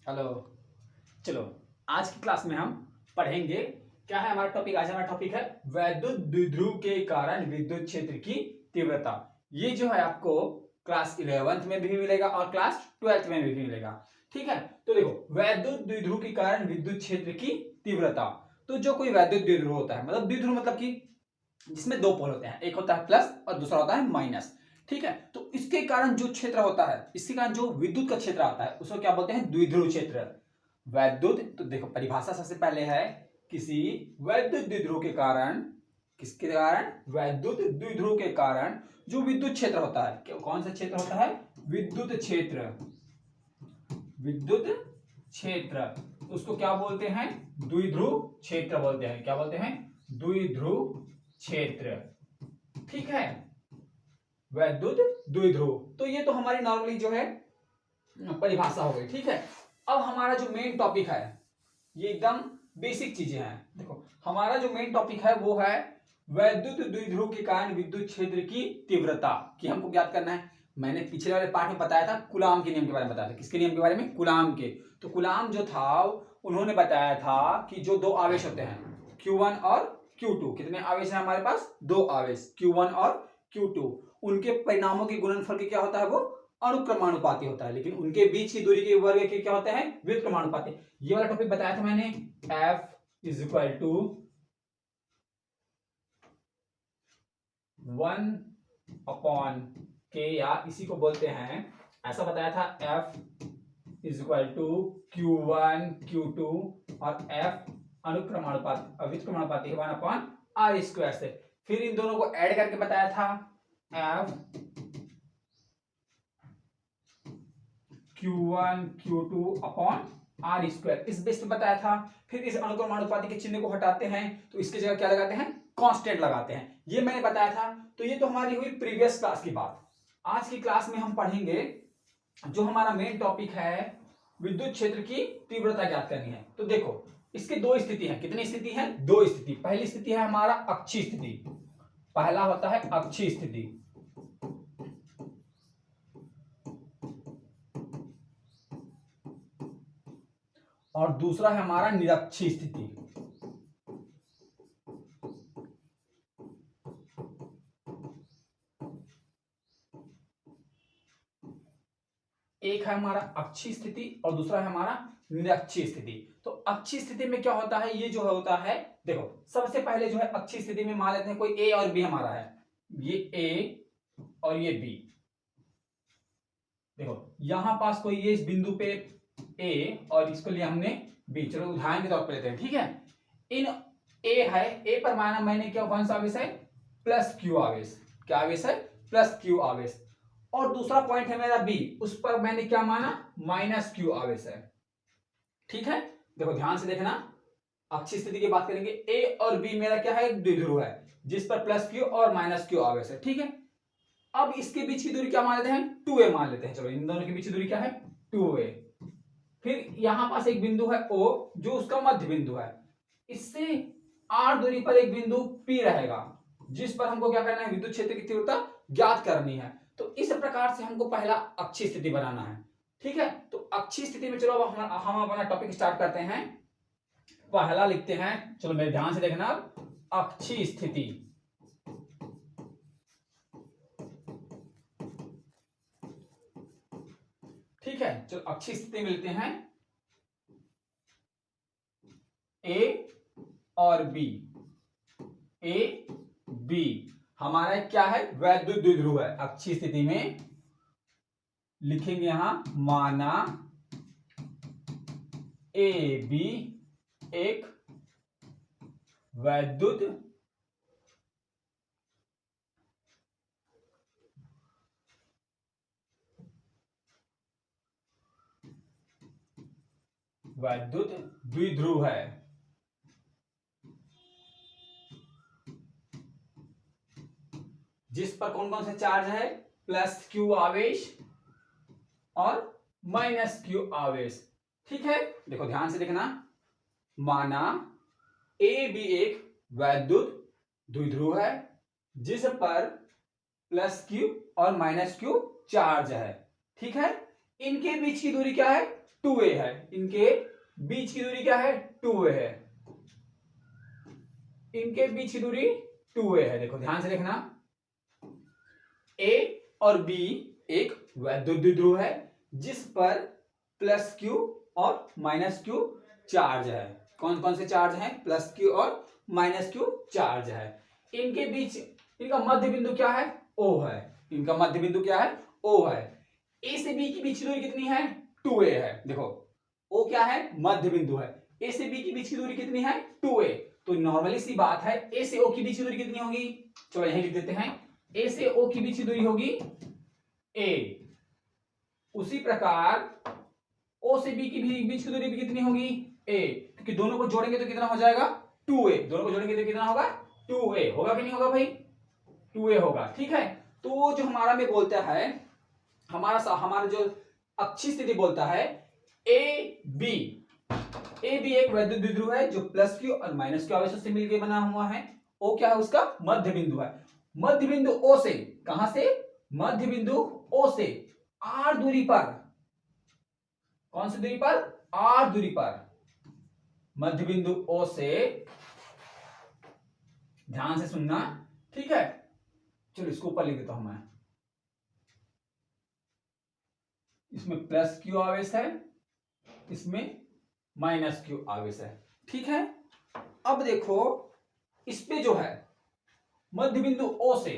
Hello. चलो, आज की क्लास में हम पढ़ेंगे। क्या है हमारा टॉपिक? आज हमारा टॉपिक है वैद्युत द्विध्रुव के कारण विद्युत क्षेत्र की तीव्रता। ये जो है आपको क्लास 11th में भी मिलेगा और क्लास 12th में भी मिलेगा। ठीक है, तो देखो, वैद्युत द्विध्रुव के कारण विद्युत क्षेत्र की तीव्रता। तो जो कोई वैद्युत द्विध्रुव होता है, मतलब द्विध्रुव मतलब कि जिसमें दो पोल होते हैं, एक होता है प्लस और दूसरा होता है माइनस। ठीक है, तो इसके कारण जो क्षेत्र होता है, इसके कारण जो विद्युत का क्षेत्र आता है, उसको क्या बोलते हैं? द्विध्रुव क्षेत्र। वैद्युत, तो देखो परिभाषा सबसे पहले है, किसी वैद्युत द्विध्रुव के कारण, किसके कारण? वैद्युत द्विध्रुव के कारण जो विद्युत क्षेत्र होता है, कौन सा क्षेत्र होता है? विद्युत क्षेत्र। विद्युत क्षेत्र, उसको क्या बोलते हैं? द्विध्रुव क्षेत्र बोलते हैं। क्या बोलते हैं? द्विध्रुव क्षेत्र। ठीक है, वैद्युत द्विध्रुव। तो ये तो हमारी नॉर्मली जो है परिभाषा हो गई। ठीक है, अब हमारा जो मेन टॉपिक है, ये एकदम बेसिक चीजें हैं। देखो, हमारा जो मेन टॉपिक है वो है वैद्युत द्विध्रुव के कारण विद्युत क्षेत्र की तीव्रता की हमको ज्ञात करना है। मैंने पिछले वाले पार्ट में बताया था, कूलाम के नियम के बारे में बताया था। किसके नियम के बारे में? कूलाम के। तो कूलाम जो था, उन्होंने बताया था कि जो दो आवेश होते हैं, Q1 और Q2, कितने आवेश है हमारे पास? दो आवेश, Q1 और Q2। उनके परिणामों के गुणनफल के क्या होता है? वो अनुक्रमानुपाती होता है। लेकिन उनके बीच की दूरी के वर्ग के क्या होते हैं? व्युत्क्रमानुपाती। ये वाला टॉपिक बताया था मैंने, F is equal to 1/k, या इसी को बोलते हैं, ऐसा बताया था, F is equal to Q1 Q2 और F अनुक्रमानुपाती व्युत्क्रमानुपाती 1/r² से। फिर इन दोनों को ऐड करके बताया था, F Q1 Q2 upon r², इस बेस पे बताया था। फिर इस अनुक्रमानुपाती के चिन्ह को हटाते हैं तो इसकी जगह क्या लगाते हैं? कांस्टेंट लगाते हैं। ये मैंने बताया था। तो ये तो हमारी हुई प्रीवियस क्लास की बात। आज की क्लास में हम पढ़ेंगे जो हमारा मेन टॉपिक है, विद्युत क्षेत्र की तीव्रता ज्ञात करनी है। तो देखो, इसके दो स्थिति है। कितनी स्थिति है? दो स्थिति। पहली स्थिति है हमारा अक्षीय स्थिति। पहला होता है अक्षीय स्थिति, और दूसरा है हमारा निरक्षीय स्थिति। एक है हमारा अक्षीय स्थिति और दूसरा है हमारा निरक्षीय स्थिति। तो अक्षीय स्थिति में क्या होता है? ये जो होता है, देखो सबसे पहले जो है अक्षीय स्थिति में मान लेते हैं कोई ए और बी हमारा है, ये ए और ये बी। देखो यहां पास कोई ये इस बिंदु पे ए और इसको लिया हमने बी। चलो उदाहरण के तौर पर लेते हैं। ठीक है, इन ए है, ए पर माना मैंने क्या, कौन सा आवेश है? प्लस क्यू आवेश। क्या आवेश है? प्लस क्यू आवेश। और दूसरा पॉइंट है मेरा बी, उस पर मैंने क्या माना? माइनस क्यू आवेश है। ठीक है, देखो ध्यान से देखना, अक्षीय स्थिति की बात करेंगे, ए और बी मेरा क्या है? द्विध्रुव है, जिस पर प्लस क्यू और माइनस क्यू आवेश है। ठीक है, अब इसके बीच की दूरी क्या मान लेते हैं? 2a मान लेते हैं। चलो इन दोनों के बीच की दूरी क्या है? 2a। फिर यहां पास एक बिंदु है O, जो उसका मध्य बिंदु है। इससे r दूरी पर एक बिंदु P रहेगा, जिस पर हमको क्या करना है? विद्युत क्षेत्र की तीव्रता ज्ञात करनी है। तो इस प्रकार से हमको पहला अक्षीय स्थिति बनाना है। ठीक है, तो अक्षीय स्थिति में चलो अब हम अपना टॉपिक स्टार्ट करते हैं। पहला लिखते हैं, चलो मेरे ध्यान से देखना, अक्षीय स्थिति। ठीक है, चलो अक्षीय स्थिति में लेते हैं ए और बी। ए बी हमारा क्या है? वैद्युत द्विध्रुव है। अक्षीय स्थिति में लिखेंगे यहां, माना ए बी एक वैद्युत द्विध्रुव है। जिस पर कौन कौन से चार्ज है? प्लस क्यू आवेश और माइनस क्यू आवेश। ठीक है, देखो ध्यान से देखना, माना ए बी एक वैद्युत द्विध्रुव है, जिस पर प्लस क्यू और माइनस क्यू चार्ज है। ठीक है, इनके बीच की दूरी क्या है, 2a है। इनके बीच की दूरी क्या है, 2a है। इनके बीच की दूरी 2a है। देखो ध्यान से देखना, a और b एक वैद्युत द्विध्रुव है जिस पर प्लस q और माइनस q चार्ज है। कौन कौन से चार्ज हैं, प्लस q और माइनस q चार्ज है। इनके बीच, इनका मध्य बिंदु क्या है, O है। इनका मध्य बिंदु क्या है, O है। A से B की बीच की दूरी कितनी है, 2a है। देखो O क्या है, मध्य बिंदु है। A से B की बीच की दूरी कितनी है, 2a। तो नॉर्मली सी बात है, A से O की बीच की दूरी कितनी होगी, चलो यहीं लिख देते हैं, A से O की बीच की दूरी होगी a। उसी प्रकार O से B की भी बीच की दूरी भी कितनी होगी, a। क्योंकि दोनों को जोड़ेंगे तो कितना हो जाएगा, 2a। दोनों को जोड़ेंगे तो कितना होगा, 2a होगा कि नहीं होगा भाई, 2a होगा। ठीक है, तो जो हमारा में बोलता है, हमारा जो अच्छी स्थिति बोलता है ए बी एक वैद्युत द्विध्रुव है जो प्लस क्यू और माइनस क्यू आवेशों से मिलकर बना हुआ है। ओ क्या है, उसका मध्य बिंदु है। मध्य बिंदु ओ से, कहां से, मध्य बिंदु ओ से आर दूरी पर, कौन सी दूरी पर, आर दूरी पर, मध्य बिंदु ओ से, ध्यान से सुनना, ठीक है। चलो इसको ऊपर लिख देता हूं मैं, इसमें प्लस क्यू आवेश है, इसमें माइनस क्यू आवेश है। ठीक है, अब देखो इस पे जो है मध्य बिंदु ओ से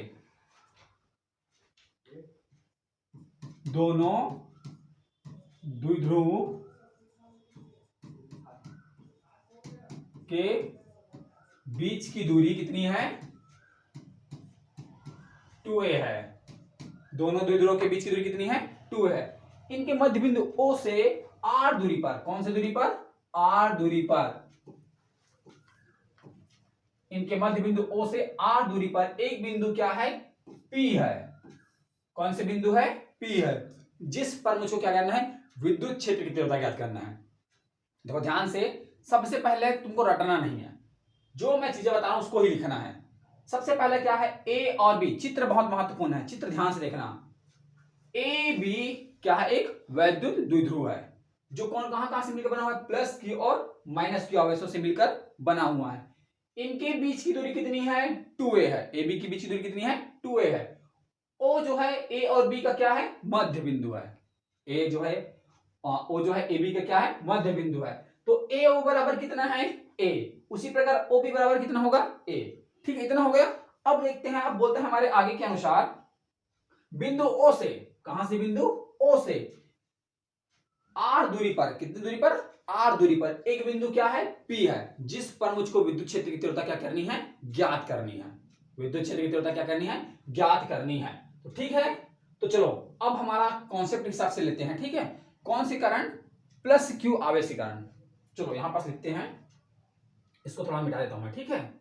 दोनों द्विध्रुव के बीच की दूरी कितनी है, 2a है। दोनों द्विध्रुवों के बीच की दूरी कितनी है, 2 है। इनके मध्य बिंदु O से R दूरी पर, कौन सी दूरी पर, R दूरी पर, इनके मध्य बिंदु O से R दूरी पर एक बिंदु क्या है, P है। कौन से बिंदु है, P है, जिस पर मुझको क्या करना है, विद्युत क्षेत्र की तीव्रता ज्ञात करना है। देखो ध्यान से, सबसे पहले तुमको रटना नहीं है, जो मैं चीजें बता रहा हूं उसको ही लिखना है। सबसे पहले क्या है, ए और बी, चित्र बहुत महत्वपूर्ण है, चित्र ध्यान से देखना। ए बी क्या है, एक वैद्युत द्विध्रुव है जो कहां कहां से मिलकर बना हुआ है, प्लस क्यू और माइनस क्यू आवेशों से मिलकर बना हुआ है। इनके बीच की दूरी कितनी है, 2a है। ए बी की बीच की दूरी कितनी है, 2a है। ओ जो है ए और बी का क्या है, मध्य बिंदु है। ए जो है, ओ जो है ए बी का क्या है, मध्य बिंदु है। तो ए ओ बराबर कितना है, ए। उसी प्रकार ओ बी बराबर कितना होगा, ए। ठीक है, इतना हो गया। अब देखते हैं, अब बोलते हैं हमारे आगे के अनुसार, बिंदु ओ से, कहां से, बिंदु ओ से आर दूरी पर, कितनी दूरी पर, आर दूरी पर एक बिंदु क्या है, पी है, जिस पर मुझको विद्युत क्षेत्र की तीव्रता क्या करनी है, ज्ञात करनी है। विद्युत क्षेत्र की तीव्रता क्या करनी है, ज्ञात करनी है। तो ठीक है, तो चलो अब हमारा कॉन्सेप्ट हिसाब से लेते हैं। ठीक है, कौन सी करंट, प्लस क्यू आवेश करंट। चलो यहां पास लिखते हैं, इसको थोड़ा मिटा देता हूं मैं। ठीक है,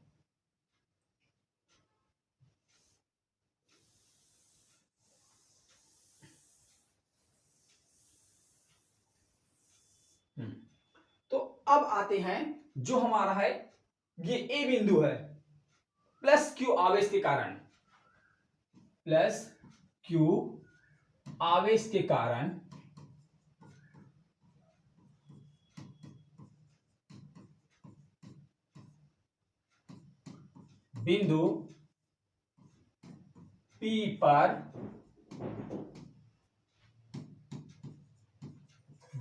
तो अब आते हैं, जो हमारा है ये ए बिंदु है, प्लस क्यू आवेश के कारण, प्लस क्यू आवेश के कारण बिंदु P पर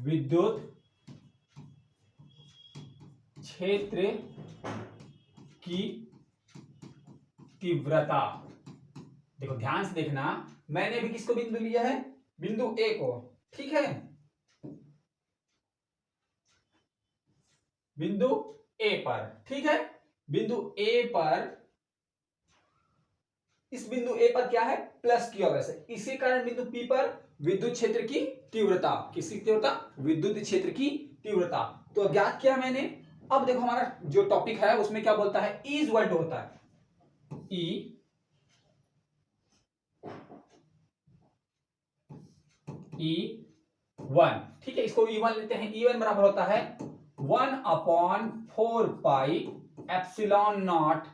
विद्युत क्षेत्र की तीव्रता। देखो ध्यान से देखना, मैंने भी किसको बिंदु लिया है, बिंदु ए को। ठीक है, बिंदु ए पर। ठीक है, बिंदु ए पर, इस बिंदु ए पर क्या है, प्लस क्यू आवेश है। इसी कारण बिंदु पी पर विद्युत क्षेत्र की तीव्रता, किसकी तीव्रता, विद्युत क्षेत्र की तीव्रता तो ज्ञात किया मैंने। अब देखो हमारा जो टॉपिक है उसमें क्या बोलता है, E इज इक्वल टू होता है E1। ठीक है, इसको E1 लेते हैं। E1 बराबर होता है 1/4 पाई एप्सिलॉन नॉट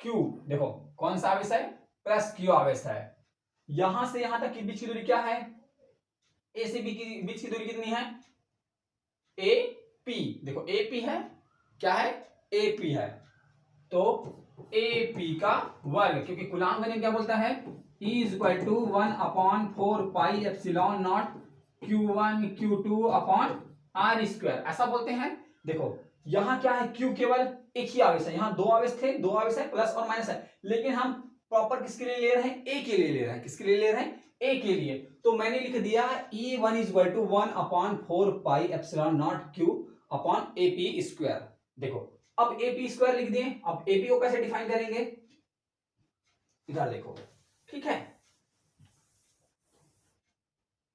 क्यू। देखो कौन सा आवेश है, प्लस क्यू आवेश है। यहां से यहां तक की बीच की दूरी क्या है, ए से बी की बीच की दूरी कितनी है? A P. देखो ए पी है, क्या है? ए पी है। तो ए पी का वर्ग, क्योंकि कूलाम का नियम क्या बोलता है? E is equal to 1/4 pi epsilon naught Q1 Q2 upon R square, ऐसा बोलते हैं। देखो यहां क्या है? Q केवल एक ही आवेश है, यहां दो आवेश थे, दो आवेश है, प्लस और माइनस है, लेकिन हम प्रॉपर किसके लिए ले रहे हैं? ए के लिए ले रहे हैं। किसके लिए ले रहे हैं? ए के लिए। तो मैंने लिख दिया E1 is equal to 1/4 pi epsilon naught Q upon A P square. देखो अब ए पी स्क्वायर लिख दिए। अब ए पी को कैसे डिफाइन करेंगे? इधर देखो, ठीक है।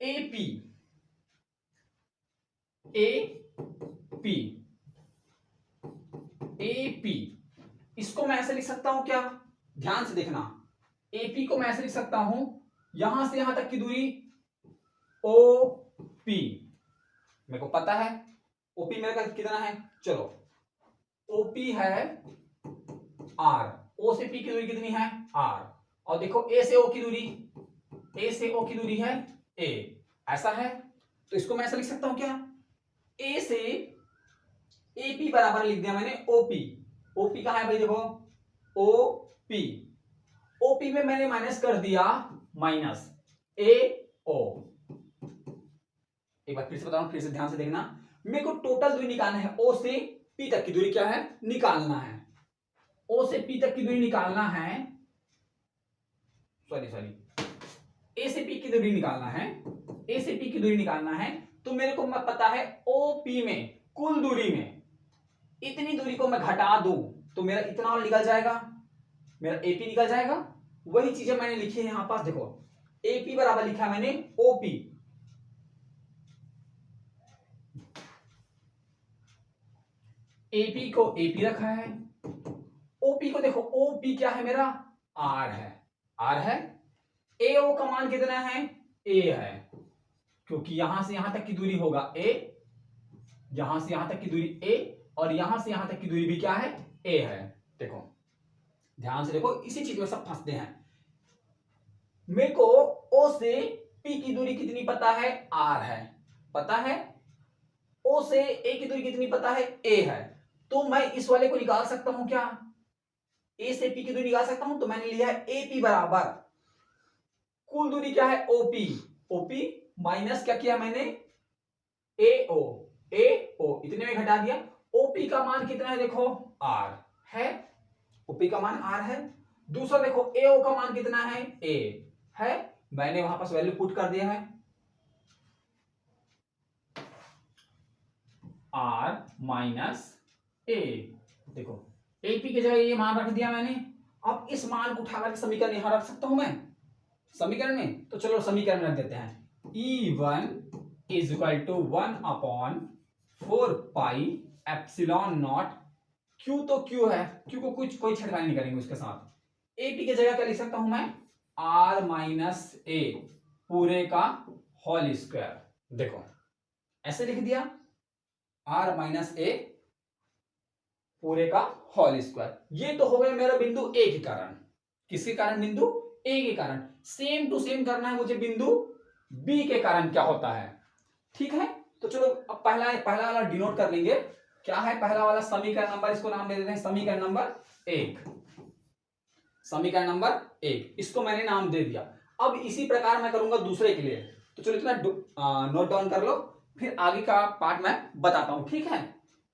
A P, A P, A P, इसको मैं ऐसे लिख सकता हूं क्या? ध्यान से देखना, एपी को मैं ऐसे लिख सकता हूं, यहां से यहां तक की दूरी ओ पी, मेरे को पता है ओपी मेरे का कितना है। चलो ओपी है आर, ओ से पी की दूरी कितनी है? आर। और देखो ए से ओ की दूरी, ए से ओ की दूरी है ए, ऐसा है। तो इसको मैं ऐसा लिख सकता हूं क्या? ए से एपी बराबर लिख दिया मैंने ओपी। ओपी कहां है भाई? देखो ओपी, ओपी में मैंने माइनस कर दिया माइनस ए ओ। एक बार फिर से बता रहा हूं, फिर से ध्यान से देखना। मेरे को टोटल दूरी निकालना है, ओ से पी तक की दूरी क्या है? निकालना है। ओ से पी तक की दूरी निकालना है, सॉरी ए से पी की दूरी निकालना है, ए से पी की दूरी निकालना है। तो मेरे को मैं पता है ओ पी में कुल दूरी में इतनी दूरी को मैं घटा दूं तो मेरा इतना और निकल जाएगा, मेरा एपी निकल जाएगा। वही चीजें मैंने लिखी है यहां पास। देखो एपी बराबर लिखा है मैंने ओपी, एपी को एपी रखा है, ओपी को देखो ओपी क्या है मेरा? आर है, आर है। एओ का मान कितना है? ए है, क्योंकि यहां से यहां तक की दूरी होगा ए, यहां से यहां तक की दूरी ए, और यहां से यहां तक की दूरी भी क्या है? ए है। देखो ध्यान से देखो, इसी चीज में सब फंसते हैं। मेरे को ओ से पी की दूरी कितनी पता है? आर है, पता है। ओ से ए की दूरी कितनी पता है? ए है। तो मैं इस वाले को निकाल सकता हूं क्या? ए से पी की दूरी निकाल सकता हूं। तो मैंने लिया है ए पी बराबर कुल दूरी क्या है? ओपी, ओपी माइनस क्या किया मैंने? ए ओ, ए ओ इतने में घटा दिया। ओपी का मान कितना है? देखो आर है, ओपी का मान आर है। दूसरा देखो एओ का मान कितना है? ए है, मैंने वहां पर वैल्यू पुट कर दिया है, आर माइनस ए। देखो एपी की जगह ये मान रख दिया मैंने। अब इस मान को उठाकर समीकरण यहां रख सकता हूं मैं समीकरण में। तो चलो समीकरण में रख देते हैं। E1 is equal to 1/4 pi epsilon not, Q तो क्यू है, क्यू को कुछ कोई छेड़खानी नहीं करेंगे उसके साथ। एपी की जगह क्या लिख सकता हूं मैं? आर माइनस ए पूरे का होल स्क्वायर। देखो ऐसे लिख दिया, आर माइनस ए पूरे का होल स्क्वायर। ये तो हो गया मेरा बिंदु ए के कारण। किसके कारण? बिंदु ए के कारण। सेम टू सेम करना है मुझे बिंदु बी के कारण क्या होता है, ठीक है। तो चलो अब पहला वाला डिनोट कर लेंगे। क्या है पहला वाला? समीकरण नंबर, इसको नाम दे देते हैं समीकरण नंबर 1। समीकरण नंबर 1, इसको मैंने नाम दे दिया। अब इसी प्रकार मैं करूंगा दूसरे के लिए। तो चलो इतना नोट डाउन कर लो, फिर आगे का पार्ट मैं बताता हूं, ठीक है।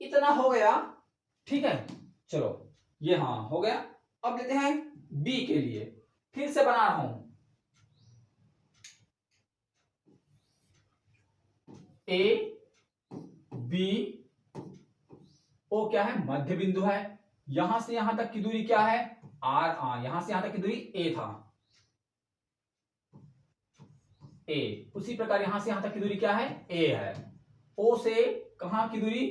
इतना हो गया, ठीक है। चलो ये हाँ हो गया। अब लेते हैं बी के लिए, फिर से बना रहा हूं। ए बी ओ क्या है? मध्य बिंदु है। यहां से यहां तक की दूरी क्या है? आर। यहां से यहां तक की दूरी ए था, ए। उसी प्रकार यहां से यहां तक की दूरी क्या है? ए है। ओ से कहां की दूरी?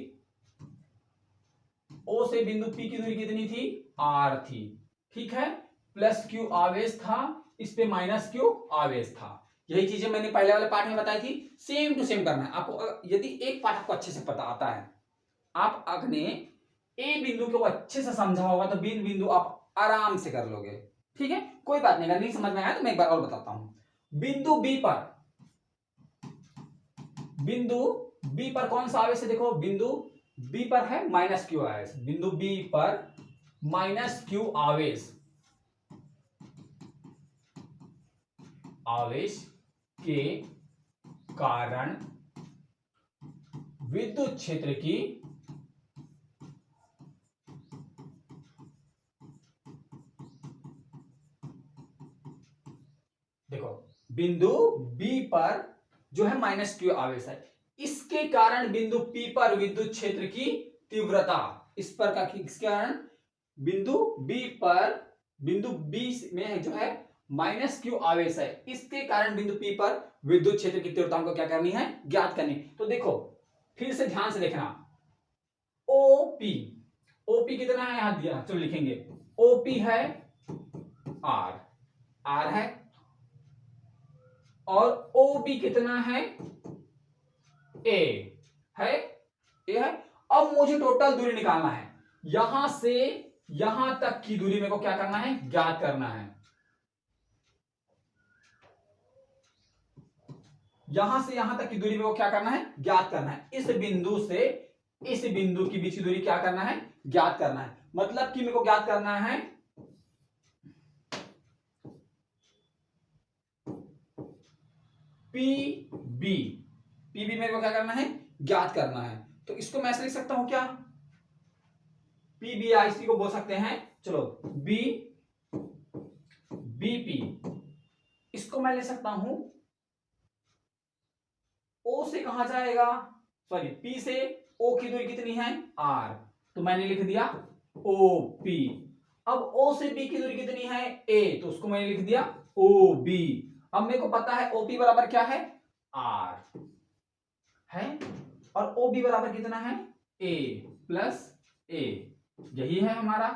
ओ से बिंदु पी की दूरी कितनी थी? आर थी, ठीक है। प्लस क्यू आवेश था, इस पे माइनस क्यू आवेश था। यही चीजें मैंने पहले वाले पार्ट में बताई थी। सेम टू सेम करना है आपको। यदि एक पार्ट आपको अच्छे से पता आता है, आप अपने ए बिंदु को अच्छे से समझा होगा तो बी बिंदु आप आराम से कर लोगे, ठीक है। कोई बात नहीं, अगर नहीं समझ में आया तो मैं एक बार और बताता हूं। बिंदु बी पर बिंदु बी पर कौन सा आवेश है, देखो बिंदु बी पर है माइनस क्यू आवेश, बिंदु बी पर माइनस क्यू आवेश, आवेश के कारण विद्युत क्षेत्र की देखो बिंदु बी पर जो है माइनस क्यू आवेश है, इसके कारण बिंदु पी पर विद्युत क्षेत्र की तीव्रता, इस पर का इसके कारण बिंदु बी पर, बिंदु बी में जो है माइनस क्यू आवेश है, इसके कारण बिंदु पी पर विद्युत क्षेत्र की तीव्रता को क्या करनी है, ज्ञात करनी। तो देखो फिर से ध्यान से देखना, ओपी, ओपी कितना है यहां दिया, चलो लिखेंगे, ओपी है आर, आर है, और ओबी कितना है, ए है, ए है। अब मुझे टोटल दूरी निकालना है, यहां से यहां तक की दूरी मेरे को क्या करना है, ज्ञात करना है। यहां से यहां तक की दूरी मेरे को क्या करना है, ज्ञात करना है। इस बिंदु से इस बिंदु की बीच की दूरी क्या करना है, ज्ञात करना है। मतलब कि मेरे को ज्ञात करना है पी बी, पी बी मेरे को क्या करना है, ज्ञात करना है। तो इसको मैं ऐसे लिख सकता हूं क्या, पी बी आई सी को बोल सकते हैं, चलो बी बी पी, इसको मैं ले सकता हूं ओ से कहां जाएगा, सॉरी पी से ओ की दूरी कितनी है, आर, तो मैंने लिख दिया ओ पी। अब ओ से बी की दूरी कितनी है, ए, तो उसको मैंने लिख दिया ओ बी। अब मेरे को पता है ओपी बराबर क्या है, आर है, और ओ बी बराबर कितना है, ए प्लस ए, यही है हमारा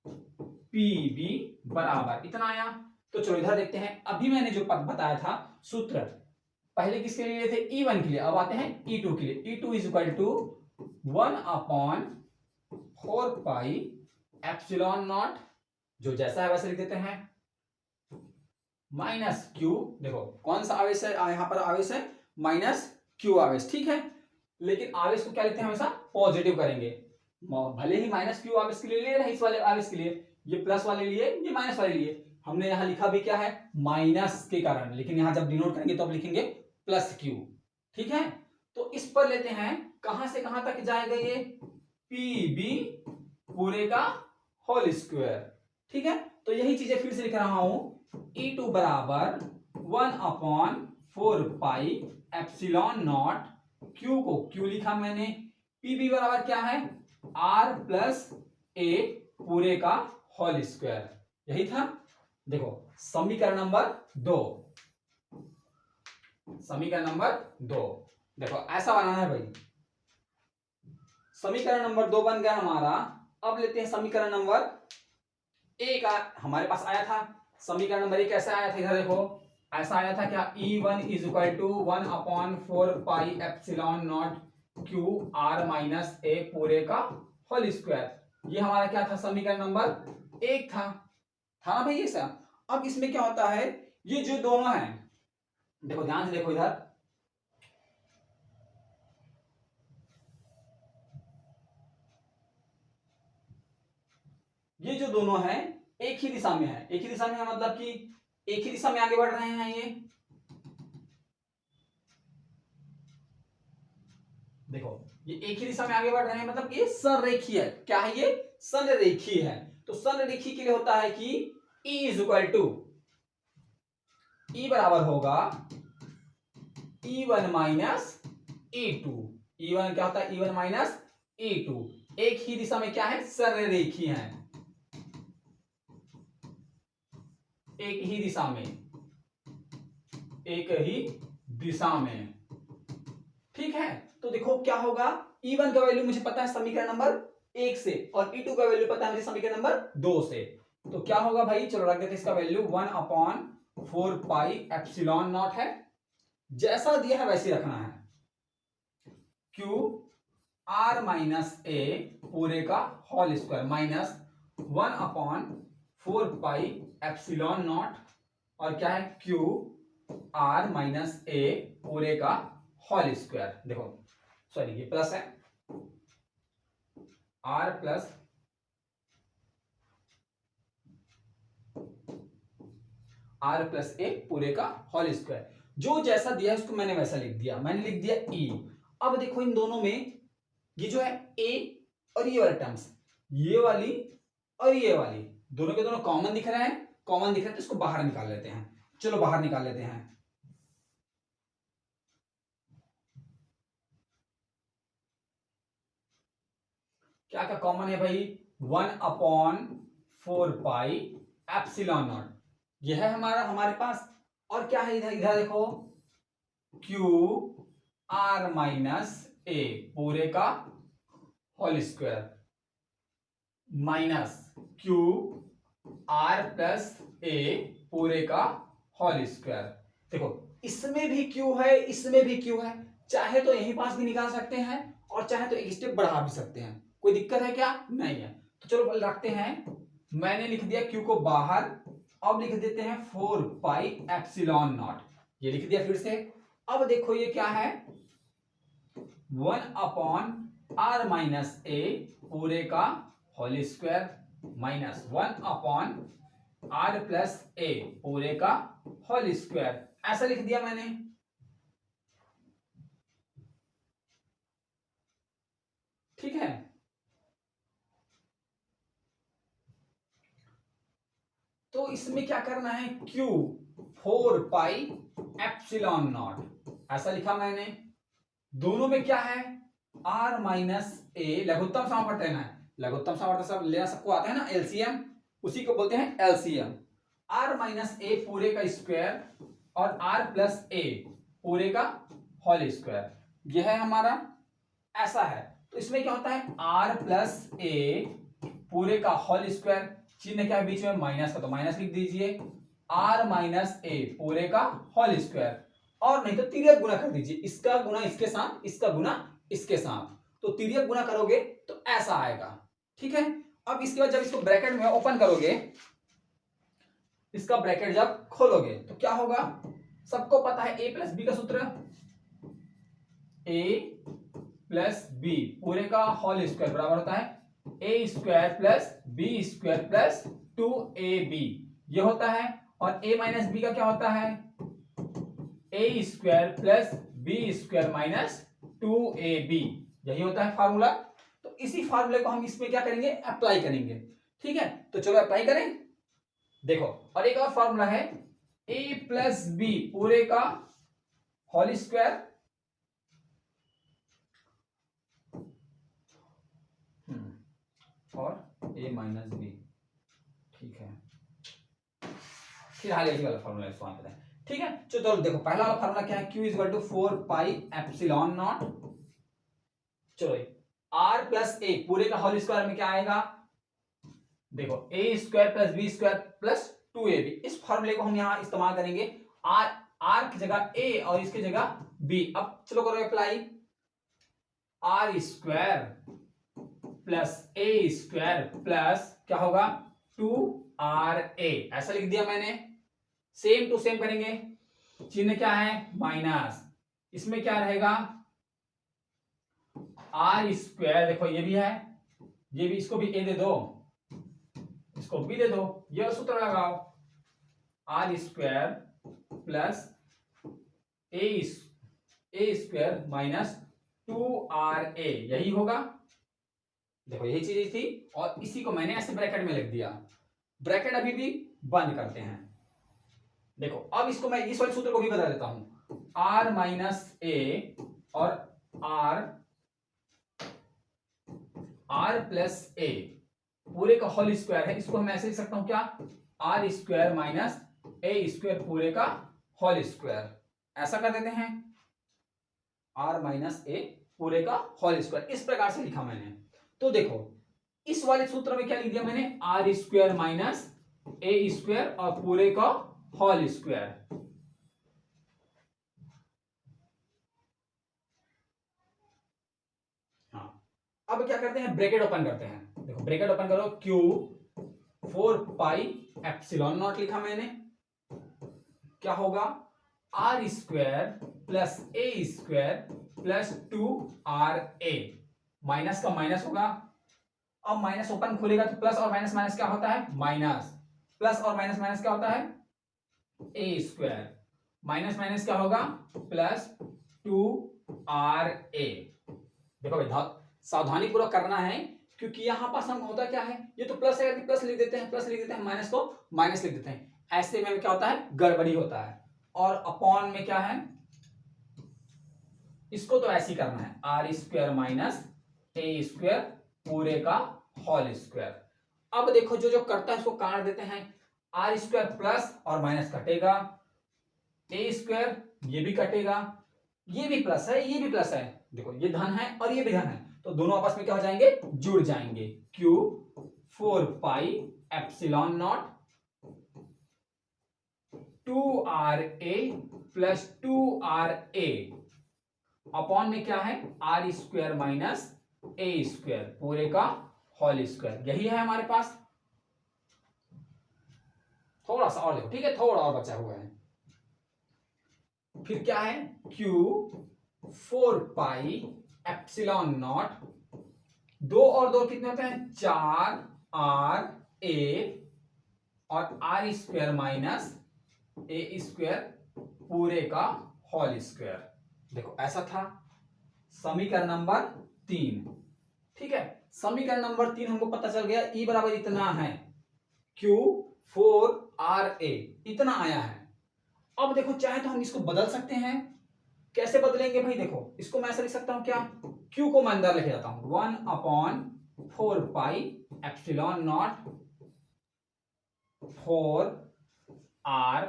पी बी बराबर इतना आया। तो चलो इधर देखते हैं, अभी मैंने जो पद बताया था सूत्र, पहले किसके लिए थे, E1 के लिए, अब आते हैं E2 के लिए। E2 is equal to 1/4 pi epsilon naught, जो जैसा है वैसे लिख देते हैं, माइनस क्यू, देखो कौन सा आवेश है यहां पर, आवेश है माइनस क्यू आवेश, ठीक है। लेकिन आवेश को क्या लेते हैं, हमेशा पॉजिटिव करेंगे, भले ही माइनस क्यू आवेश के लिए ले रहे, इस वाले आवेश के लिए ये प्लस वाले लिए, ये माइनस वाले लिए, हमने यहां लिखा भी क्या है, माइनस के कारण, लेकिन यहां जब डिनोट करेंगे तो अब लिखेंगे प्लस क्यू, ठीक है। तो इस पर लेते हैं, कहां से कहां तक जाएगा ये, पी बी पूरे का होल स्क्वायर, ठीक है। तो यही चीजें फिर से लिख रहा हूं, E2 बराबर 1/4 पाई एप्सिलॉन नॉट, क्यू को क्यू लिखा मैंने, पीबी बराबर क्या है, आर प्लस ए पूरे का होल स्क्वायर, यही था। देखो समीकरण नंबर 2, समीकरण नंबर 2, देखो ऐसा बनाना है भाई। समीकरण नंबर 2 बन गया हमारा। अब लेते हैं समीकरण नंबर 1, हमारे पास आया था समीकरण नंबर 1 कैसे आया था, इधर देखो ऐसा आया था क्या, E1 is equal to 1/4 pi epsilon not q are minus ए पूरे का होल स्क्वायर। ये हमारा क्या था, समीकरण नंबर 1 था ना भाई ऐसा। अब इसमें क्या होता है, ये जो दोनों हैं, देखो ध्यान से देखो इधर, ये जो दोनों हैं एक ही दिशा में है, एक ही दिशा में है, मतलब कि एक ही दिशा में आगे बढ़ रहे हैं। ये देखो ये एक ही दिशा में आगे बढ़ रहे हैं, मतलब ये संरेखीय है, क्या है ये, संरेखीय है। तो संरेखीय के लिए होता है कि E इज इक्वल टू, ई बराबर होगा E1 माइनस E2, E1 क्या होता है, E1 माइनस E2, एक ही दिशा में क्या है, संरेखीय है, एक ही दिशा में, एक ही दिशा में, ठीक है। तो देखो क्या होगा, E1 का वैल्यू मुझे पता है समीकरण नंबर 1 से, और E2 का वैल्यू पता है मुझे समीकरण नंबर 2 से। तो क्या होगा भाई, चलो रख देते हैं इसका वैल्यू, 1/4 पाई एप्सिलॉन नॉट है, जैसा दिया है वैसे रखना है, क्यू आर माइनस ए पूरे का whole square minus 1/4 pi epsilon naught, और क्या है, क्यू आर माइनस ए पूरे का होल स्क्वायर। देखो सॉरी ये प्लस है, आर प्लस ए पूरे का होल स्क्वायर। जो जैसा दिया है उसको मैंने वैसा लिख दिया, मैंने लिख दिया ई। अब देखो इन दोनों में ये जो है ए और ये वाले टर्म्स, ये वाली और ये वाली, दोनों के दोनों कॉमन दिख रहे हैं, कॉमन दिख रहे हैं तो इसको बाहर निकाल लेते हैं। चलो बाहर निकाल लेते हैं। क्या क्या कॉमन है भाई? 1/4 पाई एप्सिलॉन नॉट, यह है हमारा हमारे पास। और क्या है इधर? इधर देखो क्यू आर माइनस ए पूरे का whole square minus q r plus ए पूरे का होल स्क्वायर। देखो इसमें भी क्यू है, इसमें भी क्यू है, चाहे तो यहीं पास भी निकाल सकते हैं और चाहे तो एक स्टेप बढ़ा भी सकते हैं। कोई दिक्कत है क्या? नहीं है। तो चलो रखते हैं, मैंने लिख दिया क्यू को बाहर, अब लिख देते हैं 4 पाई एप्सिलॉन नॉट, ये लिख दिया फिर से। अब देखो ये क्या है? 1/r माइनस ए पूरे का whole square minus 1/r plus ए पूरे का होल स्क्वायर, ऐसा लिख दिया मैंने। ठीक है, तो इसमें क्या करना है? Q 4 पाई एप्सिलॉन नॉट, ऐसा लिखा मैंने। दोनों में क्या है? R माइनस ए, लघुत्तम सामर्थ्य लेना है। लघुत्तम सामर्थ्य सब लेना सबको आता है ना, एलसीएम, उसी को बोलते हैं एलसीएम। R माइनस ए पूरे का स्क्वायर और R प्लस ए पूरे का होल स्क्वायर, यह है हमारा, ऐसा है। तो इसमें क्या होता है? R प्लस ए पूरे का होल स्क्वायर, चिन्ह क्या है बीच में? माइनस का, तो माइनस लिख दीजिए। R माइनस ए पूरे का होल स्क्वायर, और नहीं तो तिर्यक गुना कर दीजिए, इसका गुना इसके साथ, इसका गुना इसके साथ, तो तिर्यक गुना करोगे तो ऐसा आएगा। ठीक है, अब इसके बाद जब इसको ब्रैकेट में ओपन करोगे, इसका ब्रैकेट जब खोलोगे तो क्या होगा? सबको पता है a प्लस बी का सूत्र, a प्लस बी पूरे का होल स्क्वायर बराबर होता है a square plus b square plus 2ab, ये होता है। और a माइनस बी का क्या होता है? A square plus b square minus 2ab, यही होता है फार्मूला। तो इसी फार्मूले को हम इसमें क्या करेंगे? अप्लाई करेंगे। ठीक है, तो चलो अप्लाई करें। देखो, और एक और फार्मूला है a प्लस बी पूरे का होल स्क्वायर और a माइनस बी। ठीक है, फिलहाल यही वाला फार्मूला इसको आते हैं। ठीक है, चलो देखो पहला वाला फार्मूला क्या है? Q is equal to 4 pi epsilon not. चलो R प्लस ए पूरे का होल स्क्वायर में क्या आएगा? देखो a square plus b square plus 2ab, इस फार्मूले को हम यहां इस्तेमाल करेंगे। R की जगह a और इसकी जगह b। अब चलो करो apply. R square plus A square plus क्या होगा? 2RA, ऐसा लिख दिया मैंने। सेम टू सेम करेंगे, चिन्ह क्या है? माइनस, इसमें क्या रहेगा? R स्क्वायर, देखो ये भी है, ये भी, इसको भी a दे दो, इसको b दे दो, ये सूत्र लगाओ। R square plus A square minus 2RA, यही होगा। देखो यही चीज थी, और इसी को मैंने ऐसे ब्रैकेट में लिख दिया। ब्रैकेट अभी भी बंद करते हैं। देखो अब इसको मैं इस वाले सूत्र को भी बता देता हूं। R माइनस ए और R प्लस ए पूरे का होल स्क्वायर है, इसको मैं ऐसे लिख सकता हूं क्या? R square minus A square पूरे का होल स्क्वायर, ऐसा कर देते हैं। R माइनस ए पूरे का होल स्क्वायर, इस प्रकार से लिखा मैंने। तो देखो इस वाले सूत्र में क्या लिख दिया मैंने? R square minus A square और पूरे का होल स्क्वायर। हाँ, अब क्या करते हैं? ब्रैकेट ओपन करते हैं। देखो ब्रैकेट ओपन करो, Q 4 पाई एप्सिलॉन नॉट लिखा मैंने, क्या होगा? R square plus A square plus 2RA। Minus का माइनस होगा, अब माइनस ओपन खुलेगा तो प्लस और माइनस माइनस क्या होता है, माइनस। प्लस और माइनस माइनस क्या होता है, ए स्क्वायर। माइनस माइनस क्या होगा, प्लस 2RA। देखो भाई सावधानी पूर्वक करना है, क्योंकि यहां पास हम होता क्या है, ये तो प्लस है, प्लस लिख देते हैं, प्लस लिख देते हैं, माइनस को माइनस लिख देते हैं। ऐसे में क्या होता है, गड़बड़ी होता है। और अपॉन में क्या है, इसको तो ऐसे ही करना है, R square minus A square पूरे का होल स्क्वायर। अब देखो जो जो करता है उसको काट देते हैं। आर स्क्वायर प्लस और माइनस कटेगा, ए स्क्वायर ये भी कटेगा, ये भी प्लस है, ये भी प्लस है, देखो ये धन है और ये भी धन है, तो दोनों आपस में क्या हो जाएंगे, जुड़ जाएंगे। Q 4 pi epsilon naught 2RA plus 2RA upon में क्या है, R square minus A square पूरे का होल स्क्वायर। यही है हमारे पास। थोड़ा सा और देखो, ठीक है, थोड़ा और बचा हुआ है। फिर क्या है, Q 4 पाई एप्सिलॉन नॉट, 2 और 2 कितने होते हैं, 4RA और R square minus A square पूरे का होल स्क्वायर। देखो ऐसा था समीकरण नंबर 3। ठीक है, समीकरण नंबर 3 हमको पता चल गया, E बराबर इतना है, Q 4RA इतना आया है। अब देखो चाहे तो हम इसको बदल सकते हैं। कैसे बदलेंगे भाई, देखो इसको मैं ऐसा लिख सकता हूं क्या, Q को मैं अंदर लेके जाता हूं, 1/4 pi epsilon naught 4R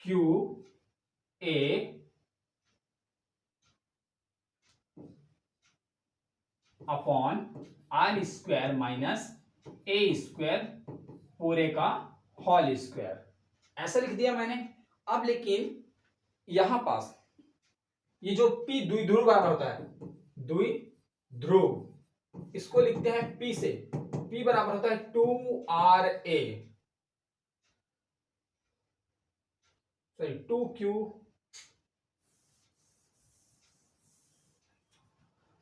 Q A upon R square minus A square पूरे का होल स्क्वायर। ऐसा लिख दिया मैंने। अब लेकिन यहां पास ये जो P द्विध्रुव बराबर होता है, द्विध्रुव, इसको लिखते हैं P से, P बराबर होता है 2RA सॉरी 2Q।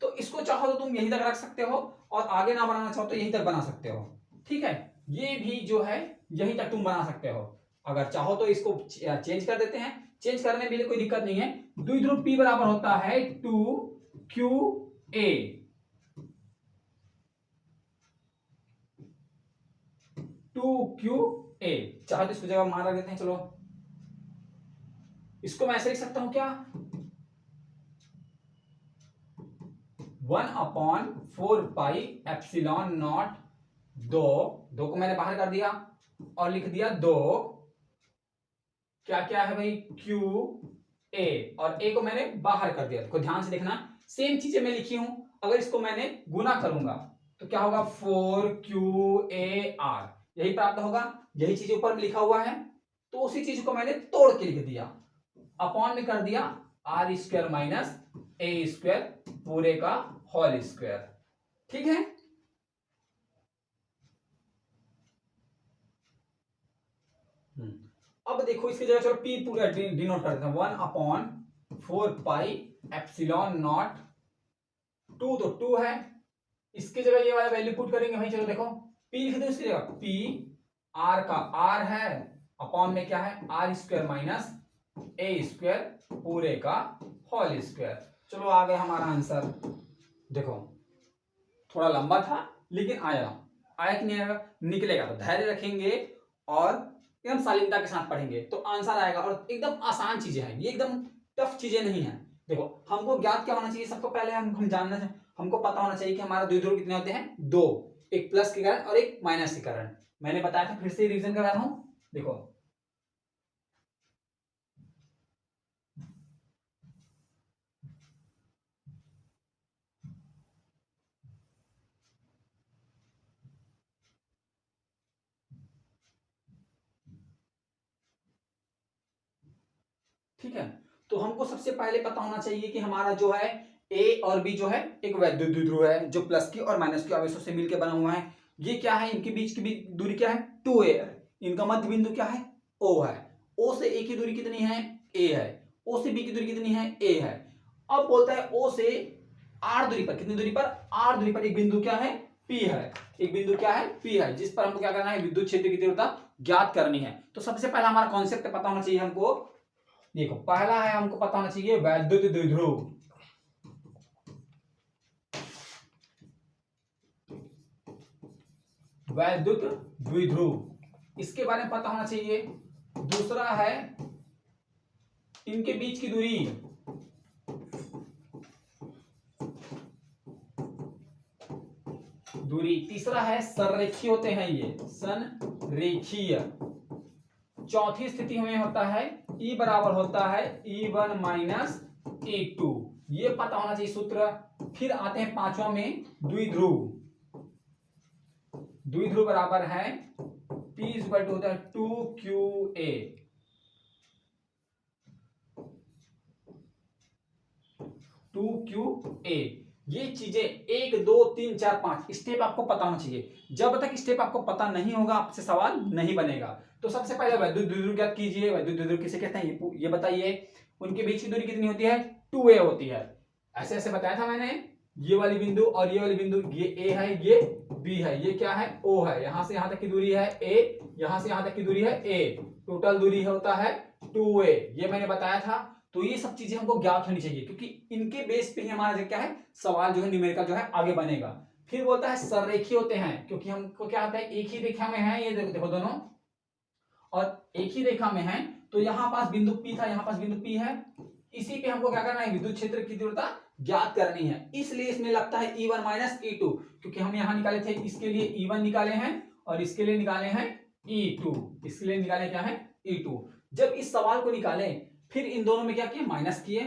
तो इसको चाहो तो तुम यहीं तक रख सकते हो और आगे ना बनाना चाहो तो यहीं तक बना सकते हो। ठीक है, ये भी जो है यहीं तक तुम बना सकते हो। अगर चाहो तो इसको चेंज कर देते हैं, चेंज करने में भी कोई दिक्कत नहीं है। द्विध्रुव P बराबर होता है 2QA 2QA। चाहो तो इसको जगह मान रख देते हैं। चलो इसको मैं ऐसे लिख सकता हूं क्या, 1/4 पाई एप्सिलॉन नॉट 2 को मैंने बाहर कर दिया और लिख दिया 2, क्या क्या है भाई, QA और A को मैंने बाहर कर दिया। देखो ध्यान से देखना, सेम चीजें मैं लिखी हूं, अगर इसको मैंने गुना करूंगा तो क्या होगा, 4QAR यही प्राप्त होगा। यही चीज ऊपर में लिखा हुआ है, तो उसी चीज को मैंने तोड़ के लिख दिया, अपॉन में कर दिया R square minus A square पूरे का होल स्क्वायर। ठीक है, अब देखो इसकी जगह चलो P पूरा डिनोट कर देते हैं, 1/4 पाई एप्सिलॉन नॉट 2 तो 2 है, इसकी जगह ये वाला वैल्यू पुट करेंगे भाई। चलो देखो P लिख दो इसकी जगह, P R का R है, अपॉन में क्या है, R square minus A square पूरे का होल स्क्वायर। चलो आ गया हमारा आंसर। देखो थोड़ा लंबा था लेकिन आया कि नहीं आएगा, निकलेगा। तो धैर्य रखेंगे और एकदम शालीनता के साथ पढ़ेंगे तो आंसर आएगा। और एकदम आसान चीजें हैं ये, एकदम टफ चीजें नहीं है। देखो हमको ज्ञात क्या होना चाहिए, सबको पहले हम जानना चाहिए, हमको पता होना चाहिए कि हमारा द्विध्रुव कितने होते हैं, 2, एक प्लस के कारण और एक माइनस के कारण। मैंने बताया था, फिर से रिवीजन करा रहा हूं। देखो ठीक है, तो हमको सबसे पहले पता होना चाहिए कि हमारा जो है ए और बी जो है एक वैद्युत द्विध्रुव है, जो प्लस की और माइनस की आवेशों से मिलकर बना हुआ है। ये क्या है, इनके बीच की दूरी क्या है, 2a है। इनका मध्य बिंदु क्या है, O है। ओ से ए की दूरी कितनी है, ए है, ओ से बी की दूरी कितनी है, ए है। अब बोलता है ओ से आर दूरी पर, कितनी दूरी पर, आर दूरी पर एक बिंदु क्या है, पी है, एक बिंदु क्या है, पी है, जिस पर हमको क्या करना है, विद्युत क्षेत्र की तीव्रता ज्ञात करनी है। तो सबसे पहला हमारा कॉन्सेप्ट पता होना चाहिए हमको। देखो पहला है, हमको पता होना चाहिए वैद्युत द्विध्रुव। वैद्युत द्विध्रुव, इसके बारे में पता होना चाहिए। दूसरा है इनके बीच की दूरी, तीसरा है संरेखीय होते हैं ये, संरेखीय। चौथी स्थिति में होता है E बराबर होता है E1 माइनस E2, ये पता होना चाहिए सूत्र। फिर आते हैं पांचवा में द्विध्रुव। द्विध्रुव बराबर है P इक्वल टू होता है 2QA। 2QA, ये चीजें 1 2 3 4 5 स्टेप आपको पता होना चाहिए। जब तक स्टेप आपको पता नहीं होगा आपसे सवाल नहीं बनेगा। तो सबसे पहले वैद्युत द्विध्रुव ज्ञात कीजिए। वैद्युत द्विध्रुव किसे कहते हैं ये बताइए। उनके बीच की दूरी कितनी होती है, 2a होती है। ऐसे ऐसे बताया था मैंने, ये वाली बिंदु और ये वाली बिंदु, ये a है ये b है, ये क्या है o है। यहां से यहां तक की दूरी है a, यहां से यहां तक की दूरी है a, टोटल दूरी होता है 2a, ये मैंने बताया था। तो ये सब चीजें हमको ज्ञात होनी चाहिए, क्योंकि इनके बेस पे ही हमारा क्या है सवाल जो है न्यूमेरिकल जो है आगे बनेगा। फिर बोलता है संरेखीय होते हैं, क्योंकि हमको क्या होता है एक ही रेखा में है, ये देखो दोनों और एक ही रेखा में है। तो यहाँ पास बिंदु P था, यहाँ पास बिंदु P है, इसी पे हमको क्या करना है, विद्युत क्षेत्र की तीव्रता ज्ञात करनी है। इसलिए इसमें लगता है E1 माइनस E2, क्योंकि हम यहाँ निकाले थे, इसके लिए E1 निकाले हैं और इसके लिए निकाले हैं E2, इसके लिए निकाले क्या है E2। जब इस सवाल को निकाले फिर इन दोनों में क्या किए, माइनस किए।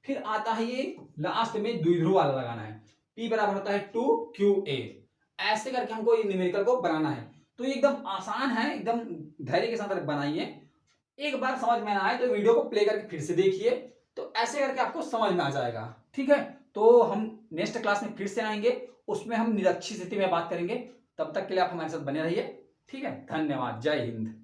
फिर आता है ये लास्ट में द्विध्रुव वाला लगाना है, P बराबर होता है 2QA। ऐसे करके हमको ये न्यूमेरिकल को बनाना है। तो ये एकदम आसान है, एकदम धैर्य के साथ बनाइए। एक बार समझ में ना आए तो वीडियो को प्ले करके फिर से देखिए, तो ऐसे करके आपको समझ में आ जाएगा। ठीक है, तो हम नेक्स्ट क्लास में फिर से आएंगे, उसमें हम निरक्षीय स्थिति में बात करेंगे। तब तक के लिए आप हमारे साथ बने रहिए। ठीक है, धन्यवाद, जय हिंद।